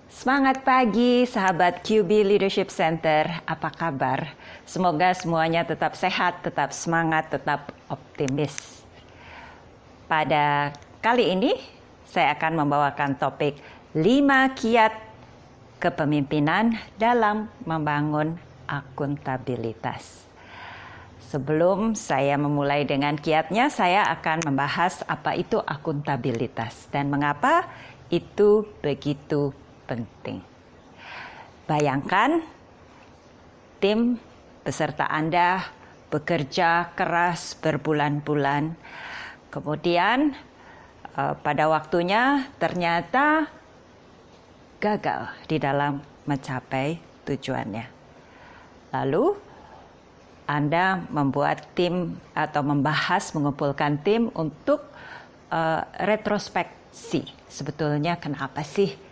Semangat pagi sahabat QB Leadership Center, apa kabar? Semoga semuanya tetap sehat, tetap semangat, tetap optimis. Pada kali ini saya akan membawakan topik 5 kiat kepemimpinan dalam membangun akuntabilitas. Sebelum saya memulai dengan kiatnya, saya akan membahas apa itu akuntabilitas dan mengapa itu begitu penting. Bayangkan tim peserta Anda bekerja keras berbulan-bulan, kemudian pada waktunya ternyata gagal di dalam mencapai tujuannya. Lalu Anda membuat tim atau mengumpulkan tim untuk retrospeksi. Sebetulnya kenapa sih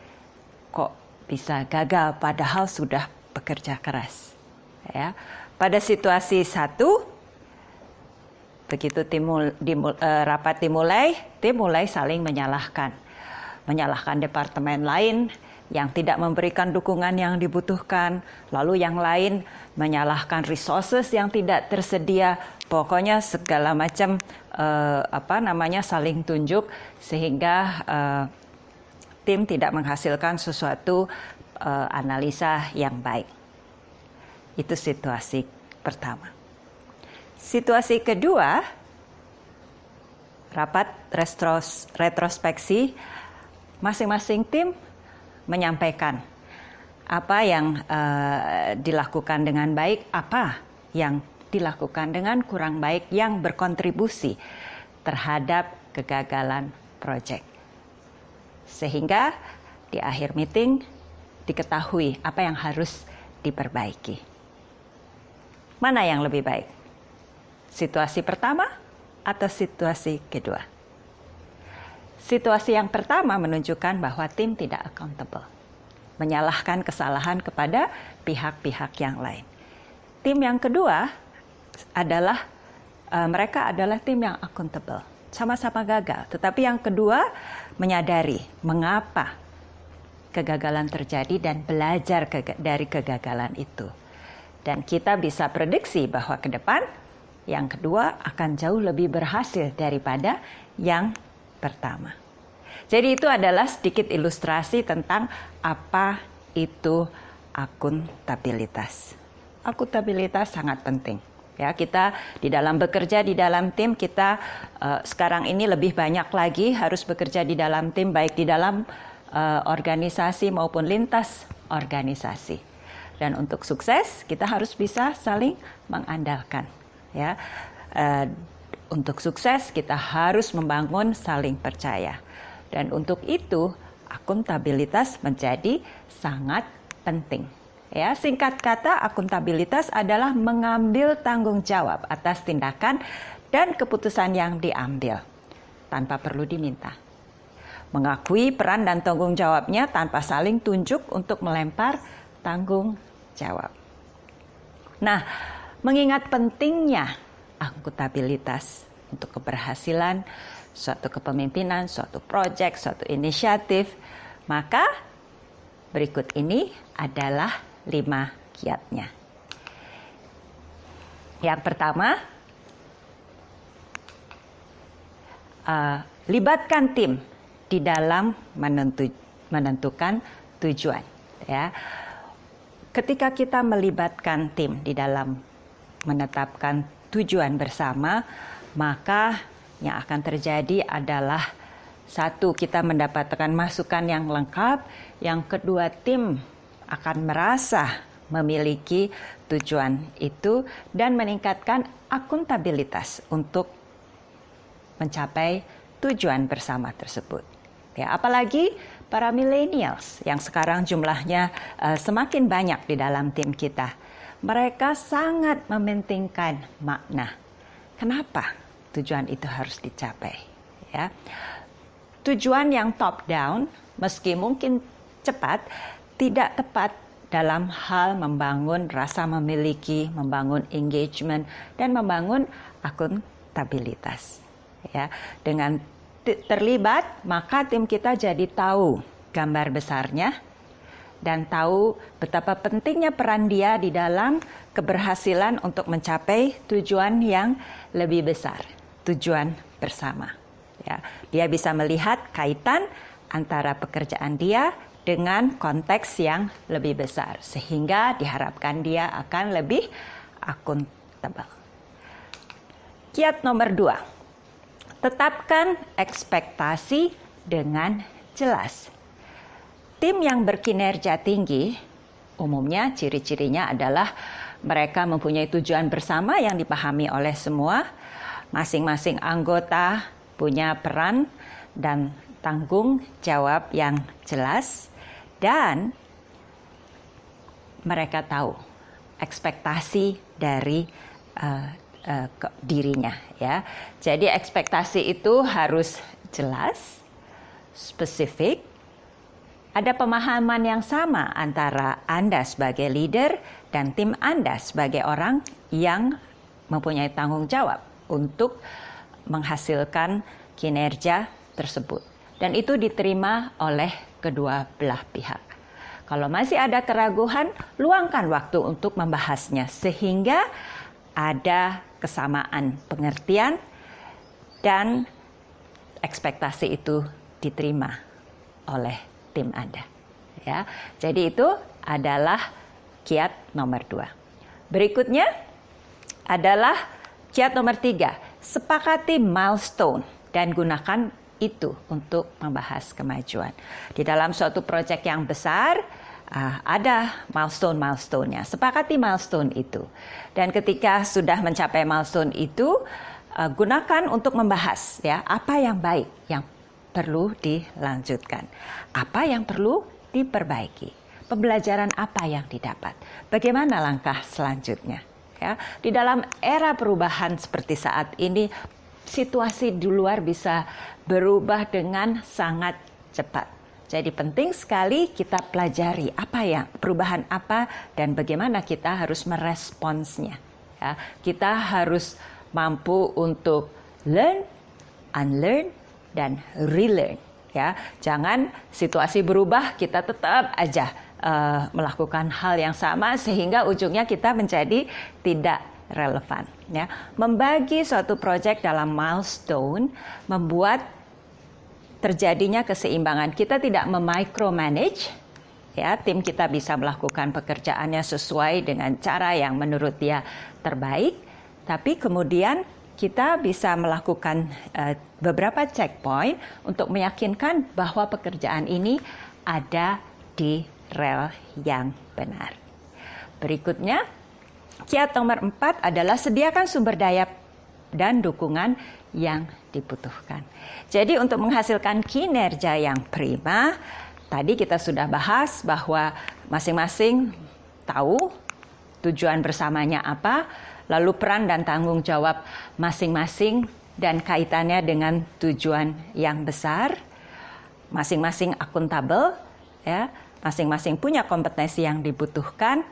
kok bisa gagal padahal sudah bekerja keras? Ya. Pada situasi satu, begitu rapat dimulai, tim mulai saling menyalahkan departemen lain yang tidak memberikan dukungan yang dibutuhkan, lalu yang lain menyalahkan resources yang tidak tersedia, pokoknya segala macam saling tunjuk sehingga tim tidak menghasilkan sesuatu analisa yang baik. Itu situasi pertama. Situasi kedua, rapat retrospeksi, masing-masing tim menyampaikan apa yang dilakukan dengan baik, apa yang dilakukan dengan kurang baik yang berkontribusi terhadap kegagalan proyek. Sehingga di akhir meeting diketahui apa yang harus diperbaiki. Mana yang lebih baik? Situasi pertama atau situasi kedua? Situasi yang pertama menunjukkan bahwa tim tidak accountable, menyalahkan kesalahan kepada pihak-pihak yang lain. Tim yang kedua adalah mereka adalah tim yang accountable, sama-sama gagal. Tetapi yang kedua menyadari mengapa kegagalan terjadi dan belajar dari kegagalan itu. Dan kita bisa prediksi bahwa ke depan yang kedua akan jauh lebih berhasil daripada yang pertama. Jadi itu adalah sedikit ilustrasi tentang apa itu akuntabilitas. Akuntabilitas sangat penting. Ya, kita di dalam bekerja di dalam tim, kita sekarang ini lebih banyak lagi harus bekerja di dalam tim, baik di dalam organisasi maupun lintas organisasi. Dan untuk sukses kita harus bisa saling mengandalkan. Ya, untuk sukses kita harus membangun saling percaya. Dan untuk itu akuntabilitas menjadi sangat penting. Ya, singkat kata, akuntabilitas adalah mengambil tanggung jawab atas tindakan dan keputusan yang diambil tanpa perlu diminta. Mengakui peran dan tanggung jawabnya tanpa saling tunjuk untuk melempar tanggung jawab. Nah, mengingat pentingnya akuntabilitas untuk keberhasilan suatu kepemimpinan, suatu proyek, suatu inisiatif, maka berikut ini adalah 5 kiatnya. Yang pertama, libatkan tim di dalam menentukan tujuan. Ya. Ketika kita melibatkan tim di dalam menetapkan tujuan bersama, maka yang akan terjadi adalah satu, kita mendapatkan masukan yang lengkap. Yang kedua, tim akan merasa memiliki tujuan itu dan meningkatkan akuntabilitas untuk mencapai tujuan bersama tersebut. Ya, apalagi para millennials yang sekarang jumlahnya semakin banyak di dalam tim kita. Mereka sangat mementingkan makna. Kenapa tujuan itu harus dicapai? Ya. Tujuan yang top down, meski mungkin cepat, tidak tepat dalam hal membangun rasa memiliki, membangun engagement, dan membangun akuntabilitas. Ya, dengan terlibat, maka tim kita jadi tahu gambar besarnya, dan tahu betapa pentingnya peran dia di dalam keberhasilan untuk mencapai tujuan yang lebih besar, tujuan bersama. Ya, dia bisa melihat kaitan antara pekerjaan dia dengan konteks yang lebih besar, sehingga diharapkan dia akan lebih akuntabel. Kiat nomor 2, tetapkan ekspektasi dengan jelas. Tim yang berkinerja tinggi, umumnya ciri-cirinya adalah mereka mempunyai tujuan bersama yang dipahami oleh semua. Masing-masing anggota punya peran dan tanggung jawab yang jelas, dan mereka tahu ekspektasi dari dirinya. Ya, jadi ekspektasi itu harus jelas, spesifik. Ada pemahaman yang sama antara Anda sebagai leader dan tim Anda sebagai orang yang mempunyai tanggung jawab untuk menghasilkan kinerja tersebut. Dan itu diterima oleh kedua belah pihak. Kalau masih ada keraguan, luangkan waktu untuk membahasnya sehingga ada kesamaan pengertian dan ekspektasi itu diterima oleh tim Anda. Ya, jadi itu adalah kiat nomor 2. Berikutnya adalah kiat nomor 3. Sepakati milestone dan gunakan itu untuk membahas kemajuan. Di dalam suatu proyek yang besar, ada milestone-nya. Sepakati milestone itu. Dan ketika sudah mencapai milestone itu, gunakan untuk membahas ya apa yang baik, yang perlu dilanjutkan, apa yang perlu diperbaiki, pembelajaran apa yang didapat, bagaimana langkah selanjutnya. Ya, di dalam era perubahan seperti saat ini, situasi di luar bisa berubah dengan sangat cepat. Jadi penting sekali kita pelajari perubahan apa dan bagaimana kita harus meresponsnya. Ya, kita harus mampu untuk learn, unlearn, dan relearn. Ya, jangan situasi berubah kita tetap aja melakukan hal yang sama sehingga ujungnya kita menjadi tidak relevan. Ya, membagi suatu proyek dalam milestone membuat terjadinya keseimbangan. Kita tidak memicromanage. Ya, tim kita bisa melakukan pekerjaannya sesuai dengan cara yang menurut dia terbaik, tapi kemudian kita bisa melakukan beberapa checkpoint untuk meyakinkan bahwa pekerjaan ini ada di rel yang benar. Berikutnya, kiat nomor 4 adalah sediakan sumber daya dan dukungan yang dibutuhkan. Jadi untuk menghasilkan kinerja yang prima, tadi kita sudah bahas bahwa masing-masing tahu tujuan bersamanya apa, lalu peran dan tanggung jawab masing-masing dan kaitannya dengan tujuan yang besar. Masing-masing akuntabel, ya, masing-masing punya kompetensi yang dibutuhkan.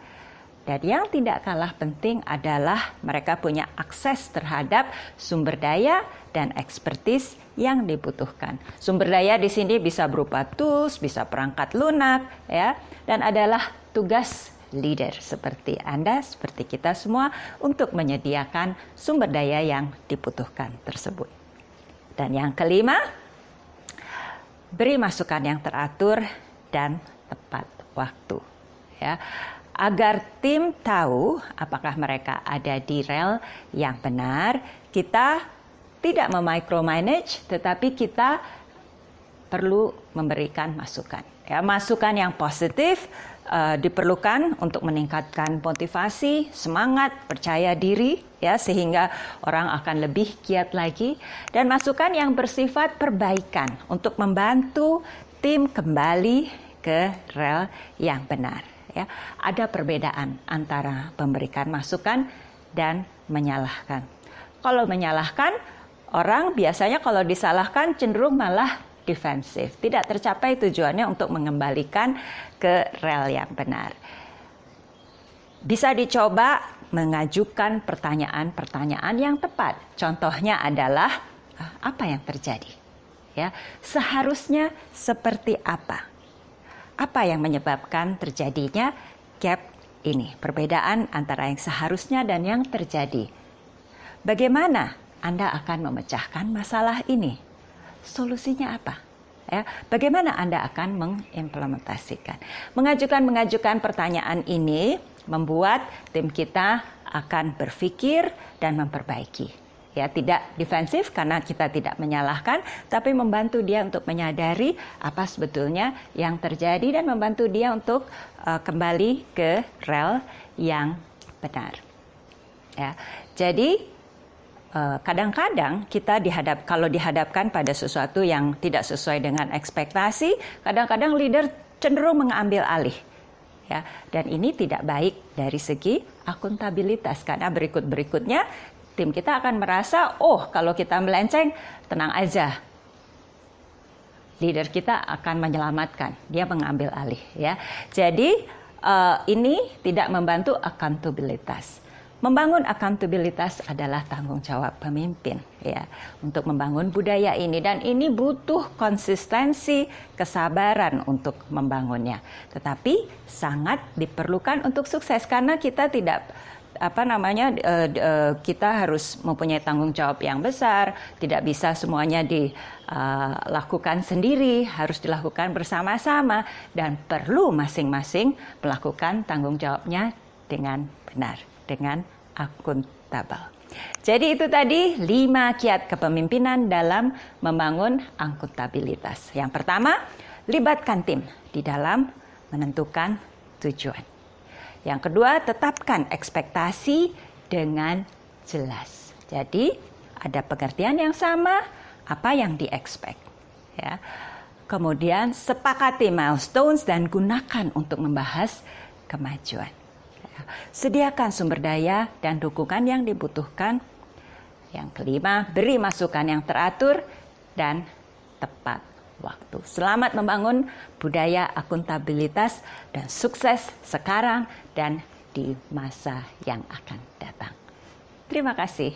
Dan yang tidak kalah penting adalah mereka punya akses terhadap sumber daya dan expertise yang dibutuhkan. Sumber daya di sini bisa berupa tools, bisa perangkat lunak, ya, dan adalah tugas leader seperti Anda, seperti kita semua untuk menyediakan sumber daya yang dibutuhkan tersebut. Dan yang kelima, beri masukan yang teratur dan tepat waktu. Ya, agar tim tahu apakah mereka ada di rel yang benar, kita tidak memicromanage, tetapi kita perlu memberikan masukan. Ya, masukan yang positif diperlukan untuk meningkatkan motivasi, semangat, percaya diri, ya, sehingga orang akan lebih giat lagi, dan masukan yang bersifat perbaikan untuk membantu tim kembali ke rel yang benar. Ya, ada perbedaan antara memberikan masukan dan menyalahkan. Kalau menyalahkan, orang biasanya kalau disalahkan cenderung malah defensif, tidak tercapai tujuannya untuk mengembalikan ke rel yang benar. Bisa dicoba mengajukan pertanyaan-pertanyaan yang tepat. Contohnya adalah apa yang terjadi? Ya, seharusnya seperti apa? Apa yang menyebabkan terjadinya gap ini, perbedaan antara yang seharusnya dan yang terjadi? Bagaimana Anda akan memecahkan masalah ini? Solusinya apa? Ya, bagaimana Anda akan mengimplementasikan? Mengajukan pertanyaan ini membuat tim kita akan berpikir dan memperbaiki. Ya, tidak defensif karena kita tidak menyalahkan, tapi membantu dia untuk menyadari apa sebetulnya yang terjadi dan membantu dia untuk kembali ke rel yang benar. Ya, jadi kadang-kadang kita kalau dihadapkan pada sesuatu yang tidak sesuai dengan ekspektasi, kadang-kadang leader cenderung mengambil alih. Ya, dan ini tidak baik dari segi akuntabilitas karena berikutnya tim kita akan merasa, oh kalau kita melenceng, tenang aja. Leader kita akan menyelamatkan, dia mengambil alih. Ya. Jadi ini tidak membantu akuntabilitas. Membangun akuntabilitas adalah tanggung jawab pemimpin, ya, untuk membangun budaya ini, dan ini butuh konsistensi, kesabaran untuk membangunnya. Tetapi sangat diperlukan untuk sukses karena kita tidak kita harus mempunyai tanggung jawab yang besar, tidak bisa semuanya dilakukan sendiri, harus dilakukan bersama-sama dan perlu masing-masing melakukan tanggung jawabnya dengan benar, dengan akuntabel. Jadi itu tadi 5 kiat kepemimpinan dalam membangun akuntabilitas. Yang pertama, libatkan tim di dalam menentukan tujuan. Yang kedua, tetapkan ekspektasi dengan jelas. Jadi, ada pengertian yang sama, apa yang di-expect. Ya. Kemudian, sepakati milestones dan gunakan untuk membahas kemajuan. Ya. Sediakan sumber daya dan dukungan yang dibutuhkan. Yang kelima, beri masukan yang teratur dan tepat waktu. Selamat membangun budaya akuntabilitas dan sukses sekarang dan di masa yang akan datang. Terima kasih.